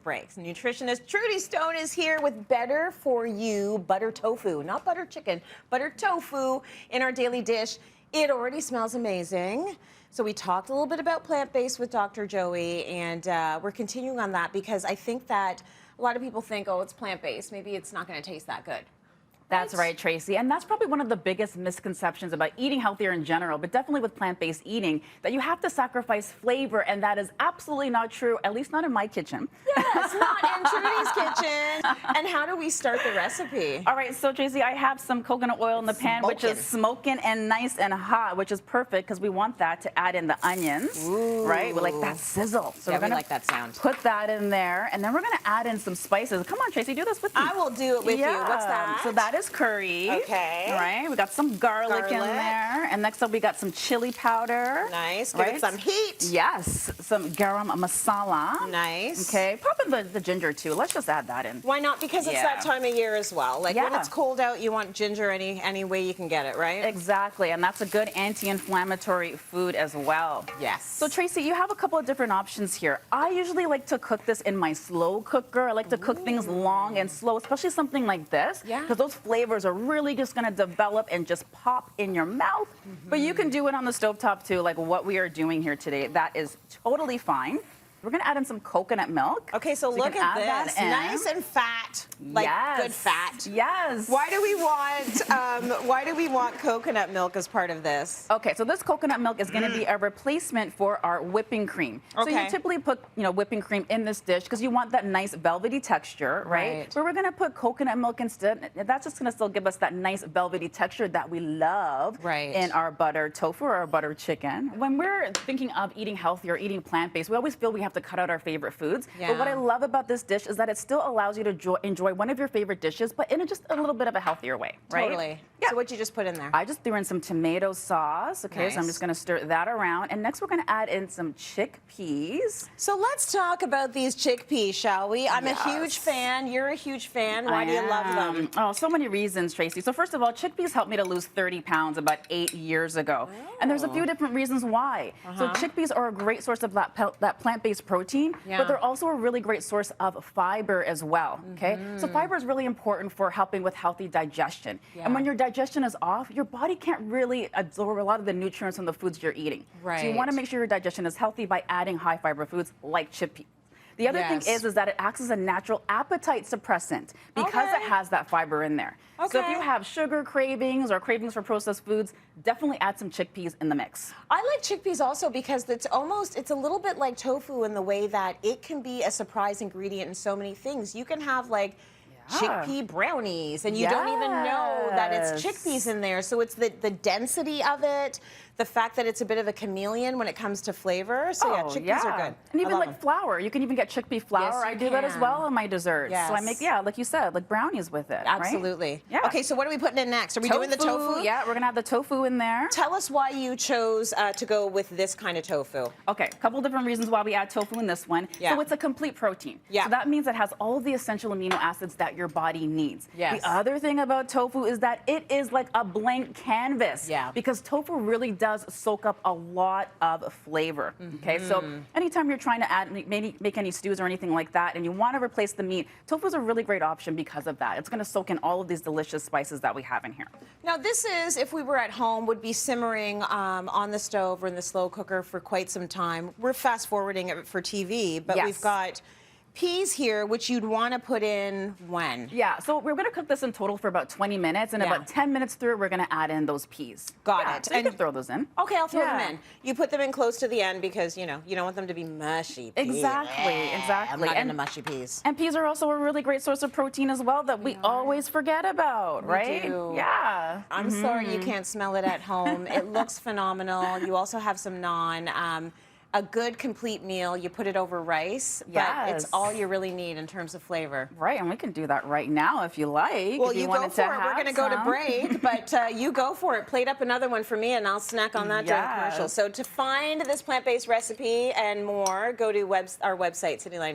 Breaks. Nutritionist Trudy Stone is here with better for you butter tofu, not butter chicken, butter tofu in our daily dish. It already smells amazing. So we talked a little bit about plant-based with Dr. Joey, and we're continuing on that because I think that a lot of people think, oh, it's plant-based. Maybe it's not going to taste that good. That's right, Tracy. And that's probably one of the biggest misconceptions about eating healthier in general, but definitely with plant-based eating, that you have to sacrifice flavor, and that is absolutely not true, at least not in my kitchen. Yes, not in Trudy's kitchen. And how do we start the recipe? All right, so Tracy, I have some coconut oil in the pan, which is smoking and nice and hot, which is perfect because we want that to add in the onions, right? We like that sizzle. So yeah, we're gonna like that sound. Put that in there, and then we're gonna add in some spices. Come on, Tracy, do this with me. I will do it with you. What's that? So that is curry. Okay. All right, we got some garlic in there. And next up, we got some chili powder. Nice. Give it some heat. Yes. Some garam masala. Nice. Okay. Pop in the ginger, too. Let's just add that in. Why not? Because it's that time of year as well. Like when it's cold out, you want ginger any way you can get it, right? Exactly. And that's a good anti-inflammatory food as well. Yes. So, Tracy, you have a couple of different options here. I usually like to cook this in my slow cooker. I like to cook things long and slow, especially something like this. Yeah. Because those flavors are really just going to develop and just pop in your mouth. But you can do it on the stovetop, too, like what we are doing here today. That is totally fine. We're going to add in some coconut milk. Okay, so look at this. Nice and fat. Like good fat. Yes. Why do we want coconut milk as part of this? Okay, so this coconut milk is going to be a replacement for our whipping cream. Okay. So you typically put, whipping cream in this dish because you want that nice velvety texture, right? But we're going to put coconut milk instead. That's just going to still give us that nice velvety texture that we love in our butter tofu or our butter chicken. When we're thinking of eating healthy or eating plant-based, we always feel we have to cut out our favorite foods. But what I love about this dish is that it still allows you to enjoy one of your favorite dishes, but in just a little bit of a healthier way, right? Totally. Yeah. So what'd you just put in there? I just threw in some tomato sauce. Okay, so I'm just going to stir that around. And next we're going to add in some chickpeas. So let's talk about these chickpeas, shall we? I'm a huge fan. You're a huge fan. Why do you love them? Oh, so many reasons, Tracy. So first of all, chickpeas helped me to lose 30 pounds about 8 years ago. And there's a few different reasons why. So chickpeas are a great source of that plant-based protein, but they're also a really great source of fiber as well, okay? So fiber is really important for helping with healthy digestion. And when your digestion is off, your body can't really absorb a lot of the nutrients from the foods you're eating. So you want to make sure your digestion is healthy by adding high fiber foods like chickpeas. The other thing is that it acts as a natural appetite suppressant because it has that fiber in there. So if you have sugar cravings or cravings for processed foods, definitely add some chickpeas in the mix. I like chickpeas also because it's a little bit like tofu in the way that it can be a surprise ingredient in so many things. You can have like chickpea brownies and you don't even know that it's chickpeas in there. So it's the density of it, the fact that it's a bit of a chameleon when it comes to flavor. So yeah, chickpeas are good. And even like flour. You can even get chickpea flour. I do that as well in my desserts. So I make, like you said, like brownies with it. Absolutely. Yeah. Okay, so what are we putting in next? Are we doing the tofu? Yeah, we're going to have the tofu in there. Tell us why you chose to go with this kind of tofu. Okay, a couple different reasons why we add tofu in this one. So it's a complete protein. So that means it has all of the essential amino acids that your body needs. The other thing about tofu is that it is like a blank canvas. Because tofu really does soak up a lot of flavor. Okay, so anytime you're trying to add, maybe make any stews or anything like that, and you want to replace the meat, tofu is a really great option because of that. It's going to soak in all of these delicious spices that we have in here. Now this is, if we were at home, would be simmering on the stove or in the slow cooker for quite some time. We're fast forwarding it for TV, but we've got peas here, which you'd want to put in when? Yeah, so we're going to cook this in total for about 20 minutes, and about 10 minutes through, we're going to add in those peas. Got it. So you can throw those in. Okay, I'll throw them in. You put them in close to the end because, you don't want them to be mushy. Exactly. I'm not into mushy peas. And peas are also a really great source of protein as well that we always forget about, right? We do. Yeah. I'm sorry you can't smell it at home. It looks phenomenal. You also have some naan. A good complete meal, you put it over rice, but it's all you really need in terms of flavor. Right, and we can do that right now if you like. Well, you go for it. We're going to go to break, but you go for it. Plate up another one for me, and I'll snack on that during commercial. So to find this plant-based recipe and more, go to our website, Cityline.